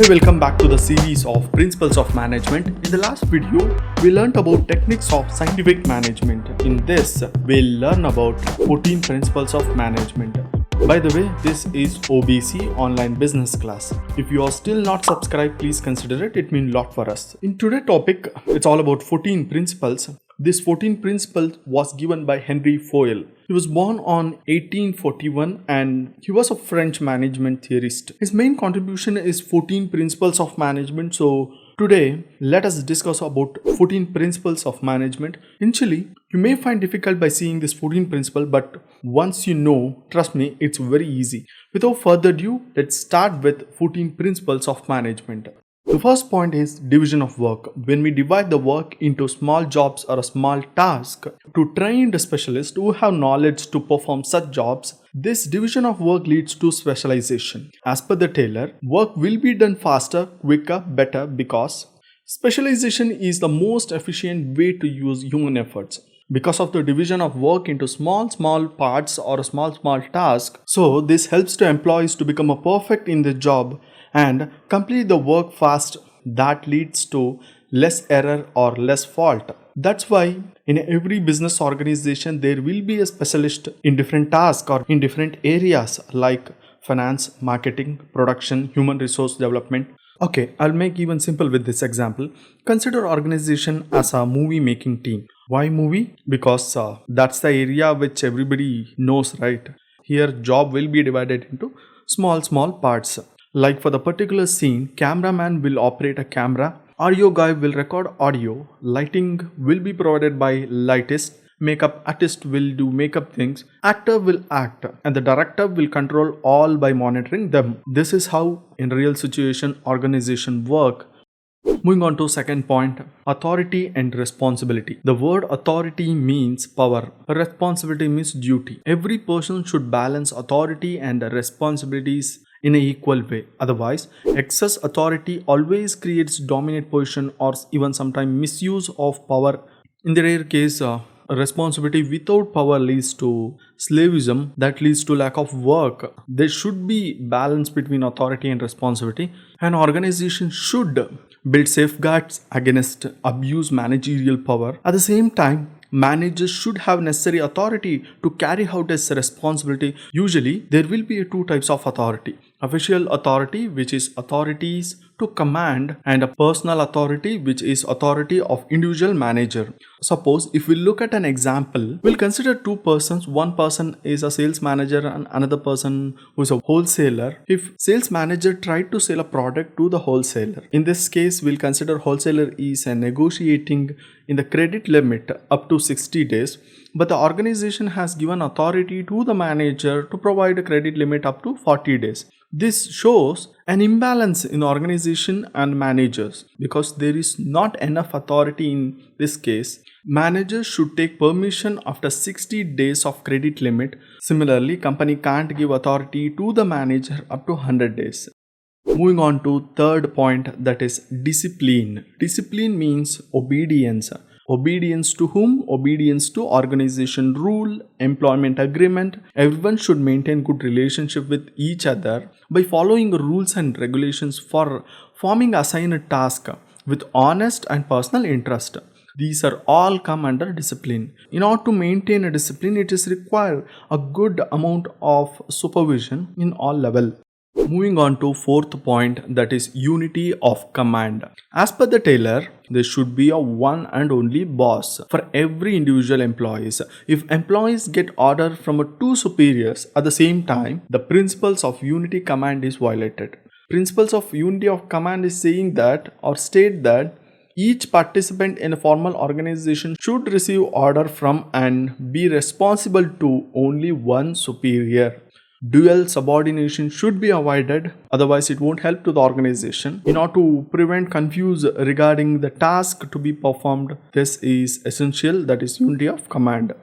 Hey, welcome back to the series of Principles of Management. In the last video, we learned about techniques of scientific management. In this, we'll learn about 14 principles of management. By the way, this is OBC online business class. If you are still not subscribed, please consider it. It means a lot for us. In today's topic, it's all about 14 principles. This 14 principles was given by Henry Fayol. He was born on 1841 and he was a French management theorist. His main contribution is 14 principles of management. So today, let us discuss about 14 principles of management. Initially, you may find difficult by seeing this 14 principle, but once you know, trust me, it's very easy. Without further ado, let's start with 14 principles of management. The first point is division of work. When we divide the work into small jobs or a small task to trained specialists who have knowledge to perform such jobs, this division of work leads to specialization. As per the Taylor, work will be done faster, quicker, better because specialization is the most efficient way to use human efforts. Because of the division of work into small parts or a small task, so this helps the employees to become a perfect in the job and complete the work fast. That leads to less error or less fault. That's why in every business organization there will be a specialist in different tasks or in different areas like finance, marketing, production, human resource development. Okay, I'll make even simple with this example. Consider organization as a movie making team. Why movie? Because that's the area which everybody knows, right? Here job will be divided into small parts. Like for the particular scene, cameraman will operate a camera, audio guy will record audio, lighting will be provided by lightist, makeup artist will do makeup things, actor will act, and the director will control all by monitoring them. This is how in real situation organization work. Moving on to second point, authority and responsibility. The word authority means power. Responsibility means duty. Every person should balance authority and responsibilities in an equal way. Otherwise, excess authority always creates dominant position or even sometimes misuse of power. In the rare case, responsibility without power leads to slavism, that leads to lack of work. There should be balance between authority and responsibility. An organization should build safeguards against abuse managerial power. At the same time, managers should have necessary authority to carry out his responsibility. Usually, there will be two types of authority. Official authority, which is authorities to command, and a personal authority, which is authority of individual manager. Suppose if we look at an example, we'll consider two persons. One person is a sales manager and another person who is a wholesaler. If sales manager tried to sell a product to the wholesaler, in this case, we'll consider wholesaler is negotiating in the credit limit up to 60 days. But the organization has given authority to the manager to provide a credit limit up to 40 days. This shows an imbalance in organization and managers because there is not enough authority in this case. Managers should take permission after 60 days of credit limit. Similarly, company can't give authority to the manager up to 100 days. Moving on to third point, that is discipline. Discipline means obedience. Obedience to whom? Obedience to organization rule, employment agreement. Everyone should maintain good relationship with each other by following rules and regulations for forming assigned task with honest and personal interest. These are all come under discipline. In order to maintain a discipline, it is required a good amount of supervision in all level. Moving on to fourth point, that is unity of command. As per the Taylor, there should be a one and only boss for every individual employees. If employees get order from two superiors at the same time, the principles of unity command is violated. Principles of unity of command is saying that or state that each participant in a formal organization should receive order from and be responsible to only one superior. Dual subordination should be avoided, otherwise it won't help to the organization. In order to prevent confusion regarding the task to be performed, this is essential, that is unity of command.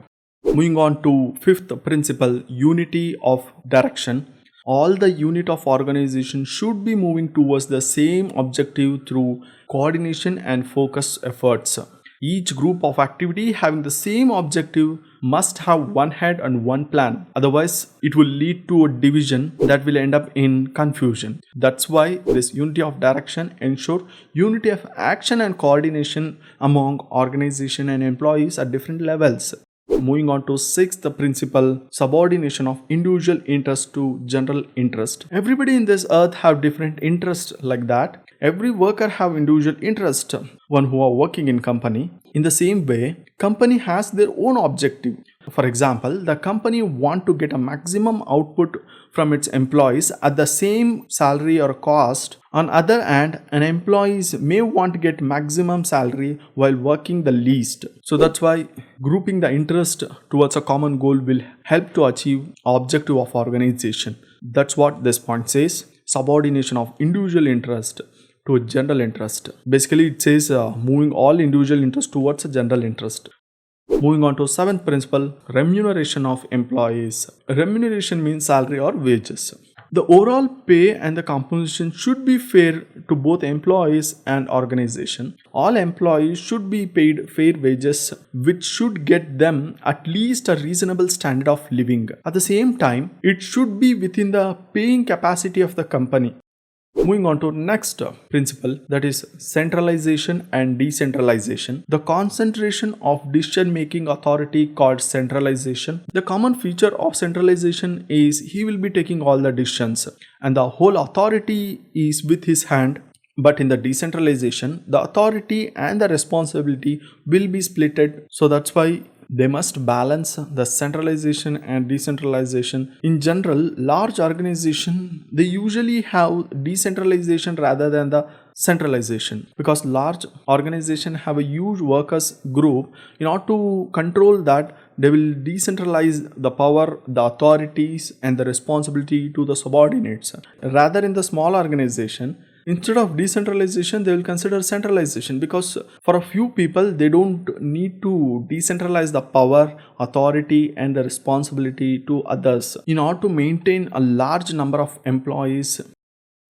Moving on to fifth principle, unity of direction. All the unit of organization should be moving towards the same objective through coordination and focus efforts. Each group of activity having the same objective must have one head and one plan. Otherwise, it will lead to a division that will end up in confusion. That's why this unity of direction ensure unity of action and coordination among organization and employees at different levels. Moving on to sixth principle, subordination of individual interest to general interest. Everybody in this earth have different interests like that. Every worker have individual interest, one who are working in company. In the same way, company has their own objective. For example, the company want to get a maximum output from its employees at the same salary or cost. On other hand, an employees may want to get maximum salary while working the least. So that's why grouping the interest towards a common goal will help to achieve objective of organization. That's what this point says. Subordination of individual interest to a general interest. Basically, it says moving all individual interest towards a general interest. Moving on to seventh principle, remuneration of employees. Remuneration means salary or wages. The overall pay and the compensation should be fair to both employees and organization. All employees should be paid fair wages, which should get them at least a reasonable standard of living. At the same time, it should be within the paying capacity of the company. Moving on to next principle, that is centralization and decentralization. The concentration of decision making authority called centralization. The common feature of centralization is he will be taking all the decisions and the whole authority is with his hand. But in the decentralization, the authority and the responsibility will be splitted. So that's why they must balance the centralization and decentralization. In general, large organizations, they usually have decentralization rather than the centralization, because large organizations have a huge workers group. In order to control that, they will decentralize the power, the authorities and the responsibility to the subordinates. Rather, in the small organization, instead of decentralization, they will consider centralization, because for a few people, they don't need to decentralize the power, authority and the responsibility to others in order to maintain a large number of employees.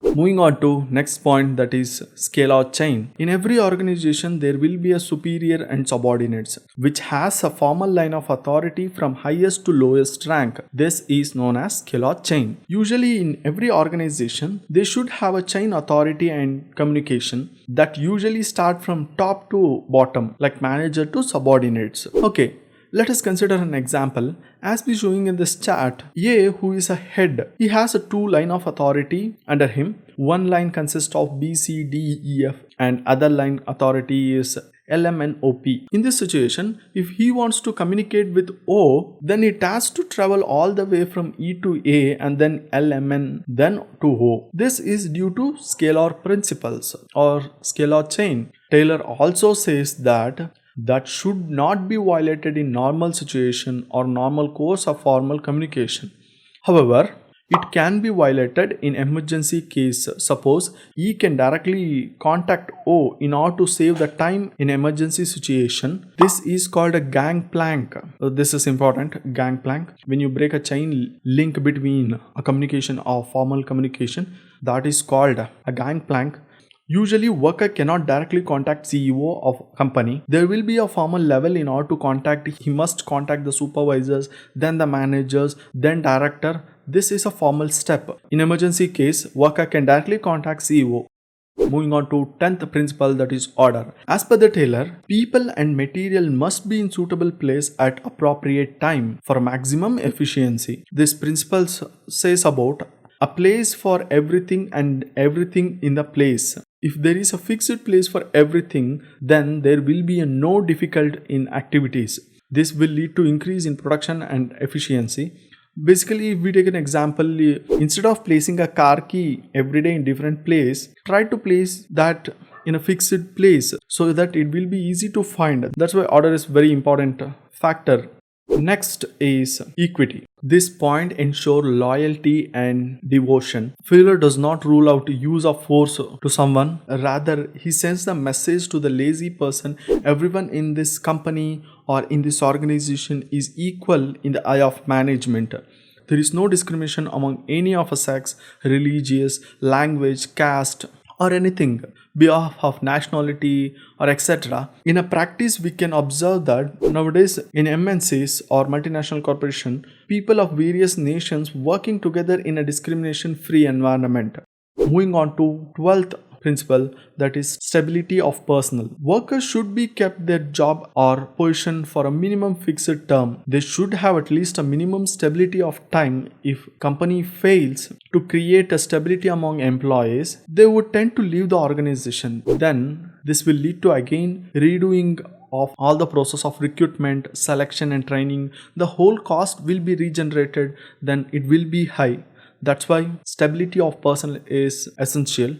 Moving on to next point, that is scalar chain. In every organization, there will be a superior and subordinates, which has a formal line of authority from highest to lowest rank. This is known as scalar chain. Usually in every organization, they should have a chain authority and communication that usually start from top to bottom, like manager to subordinates. Okay. Let us consider an example. As we showing in this chart, A, who is a head, he has a two line of authority under him. One line consists of B, C, D, E, F and other line authority is L, M and O, P. In this situation, if he wants to communicate with O, then it has to travel all the way from E to A and then L, M, N, then to O. This is due to scalar principles or scalar chain. Taylor also says that should not be violated in normal situation or normal course of formal communication. However, it can be violated in emergency case. Suppose E can directly contact O in order to save the time in emergency situation. This is called a gangplank. This is important, gangplank. When you break a chain link between a communication or formal communication, that is called a gangplank. Usually, worker cannot directly contact CEO of company. There will be a formal level in order to contact. He must contact the supervisors, then the managers, then director. This is a formal step. In emergency case, worker can directly contact CEO. Moving on to 10th principle, that is order. As per the Taylor, people and material must be in suitable place at appropriate time for maximum efficiency. This principle says about a place for everything and everything in the place. If there is a fixed place for everything, then there will be no difficulty in activities. This will lead to increase in production and efficiency. Basically, if we take an example, instead of placing a car key every day in different place, try to place that in a fixed place so that it will be easy to find. That's why order is very important factor. Next is equity. This point ensures loyalty and devotion. Failure does not rule out use of force to someone. Rather, he sends the message to the lazy person. Everyone in this company or in this organization is equal in the eye of management. There is no discrimination among any of a sex, religious, language, caste or anything, behalf of nationality or etc. In a practice, we can observe that nowadays in MNCs or multinational corporation, people of various nations working together in a discrimination-free environment. Moving on to 12th principle, that is stability of personnel. Workers should be kept their job or position for a minimum fixed term. They should have at least a minimum stability of time. If company fails to create a stability among employees, they would tend to leave the organization. Then this will lead to again redoing of all the process of recruitment, selection and training. The whole cost will be regenerated, then it will be high. That's why stability of personnel is essential.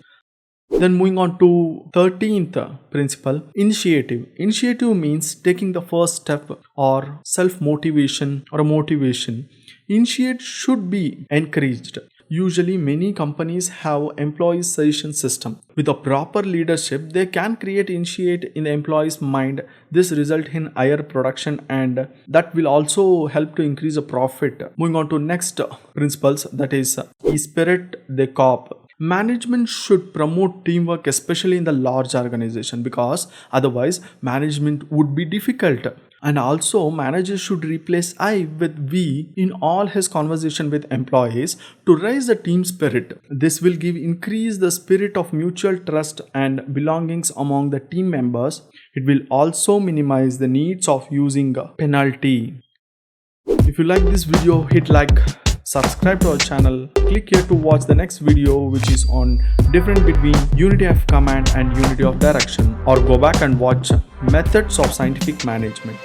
Then moving on to 13th principle, initiative. Initiative means taking the first step or self-motivation or a motivation. Initiate should be encouraged. Usually many companies have employee suggestion system. With a proper leadership, they can create initiate in the employee's mind. This result in higher production and that will also help to increase the profit. Moving on to next principles, that is spirit de corps. Management should promote teamwork, especially in the large organization, because otherwise management would be difficult. And also managers should replace I with we in all his conversation with employees to raise the team spirit. This will increase the spirit of mutual trust and belongings among the team members. It will also minimize the needs of using a penalty. If you like this video, hit like, subscribe to our channel, click here to watch the next video, which is on difference between unity of command and unity of direction, or go back and watch methods of scientific management.